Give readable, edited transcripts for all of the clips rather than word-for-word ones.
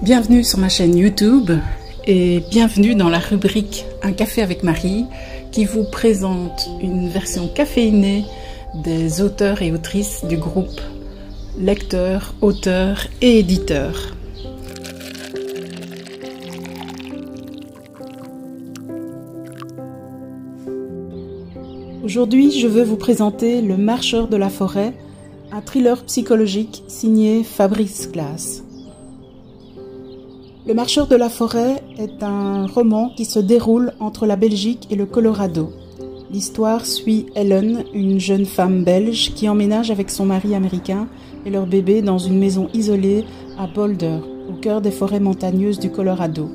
Bienvenue sur ma chaîne YouTube et bienvenue dans la rubrique Un café avec Marie qui vous présente une version caféinée des auteurs et autrices du groupe Lecteurs, Auteurs et Éditeurs. Aujourd'hui, je veux vous présenter Le Marcheur de la forêt, un thriller psychologique signé Fabrice Claes. Le Marcheur de la forêt est un roman qui se déroule entre la Belgique et le Colorado. L'histoire suit Ellen, une jeune femme belge qui emménage avec son mari américain et leur bébé dans une maison isolée à Boulder, au cœur des forêts montagneuses du Colorado.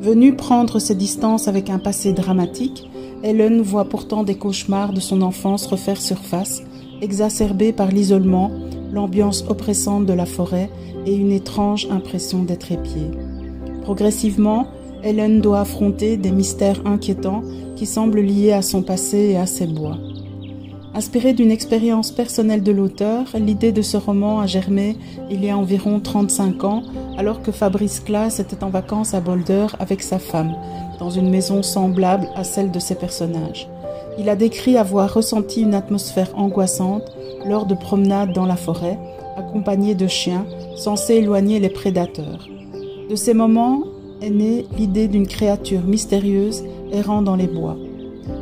Venue prendre ses distances avec un passé dramatique, Ellen voit pourtant des cauchemars de son enfance refaire surface, exacerbés par l'isolement, l'ambiance oppressante de la forêt et une étrange impression d'être épiée. Progressivement, Ellen doit affronter des mystères inquiétants qui semblent liés à son passé et à ses bois. Inspirée d'une expérience personnelle de l'auteur, l'idée de ce roman a germé il y a environ 35 ans, alors que Fabrice Claes était en vacances à Boulder avec sa femme, dans une maison semblable à celle de ses personnages. Il a décrit avoir ressenti une atmosphère angoissante lors de promenades dans la forêt, accompagné de chiens censés éloigner les prédateurs. De ces moments est née l'idée d'une créature mystérieuse errant dans les bois.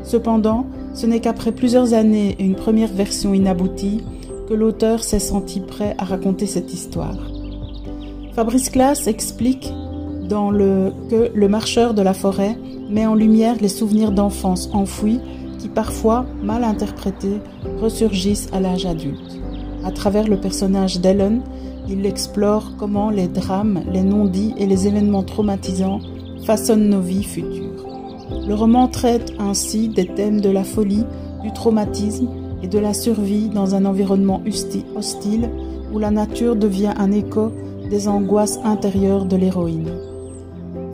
Cependant, ce n'est qu'après plusieurs années et une première version inaboutie que l'auteur s'est senti prêt à raconter cette histoire. Fabrice Claes explique que Le Marcheur de la forêt met en lumière les souvenirs d'enfance enfouis qui, parfois mal interprétés, ressurgissent à l'âge adulte. À travers le personnage d'Ellen, il explore comment les drames, les non-dits et les événements traumatisants façonnent nos vies futures. Le roman traite ainsi des thèmes de la folie, du traumatisme et de la survie dans un environnement hostile où la nature devient un écho des angoisses intérieures de l'héroïne.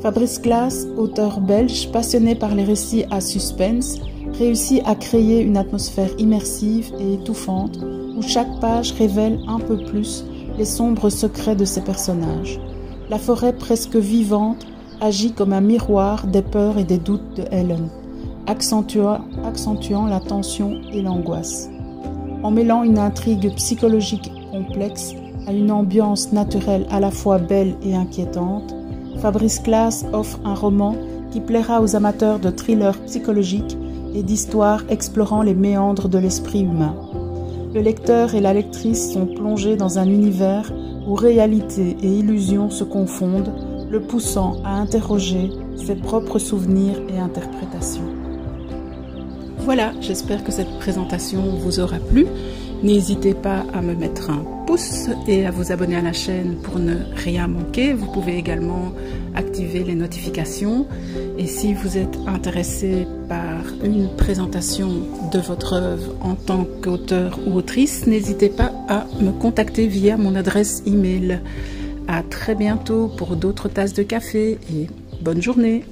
Fabrice Claes, auteur belge passionné par les récits à suspense, réussit à créer une atmosphère immersive et étouffante où chaque page révèle un peu plus les sombres secrets de ses personnages. La forêt presque vivante agit comme un miroir des peurs et des doutes de Ellen, accentuant la tension et l'angoisse. En mêlant une intrigue psychologique complexe à une ambiance naturelle à la fois belle et inquiétante, Fabrice Claes offre un roman qui plaira aux amateurs de thrillers psychologiques et d'histoires explorant les méandres de l'esprit humain. Le lecteur et la lectrice sont plongés dans un univers où réalité et illusion se confondent, le poussant à interroger ses propres souvenirs et interprétations. Voilà, j'espère que cette présentation vous aura plu. N'hésitez pas à me mettre un pouce et à vous abonner à la chaîne pour ne rien manquer. Vous pouvez également activer les notifications. Et si vous êtes intéressé par une présentation de votre œuvre en tant qu'auteur ou autrice, n'hésitez pas à me contacter via mon adresse email. À très bientôt pour d'autres tasses de café et bonne journée.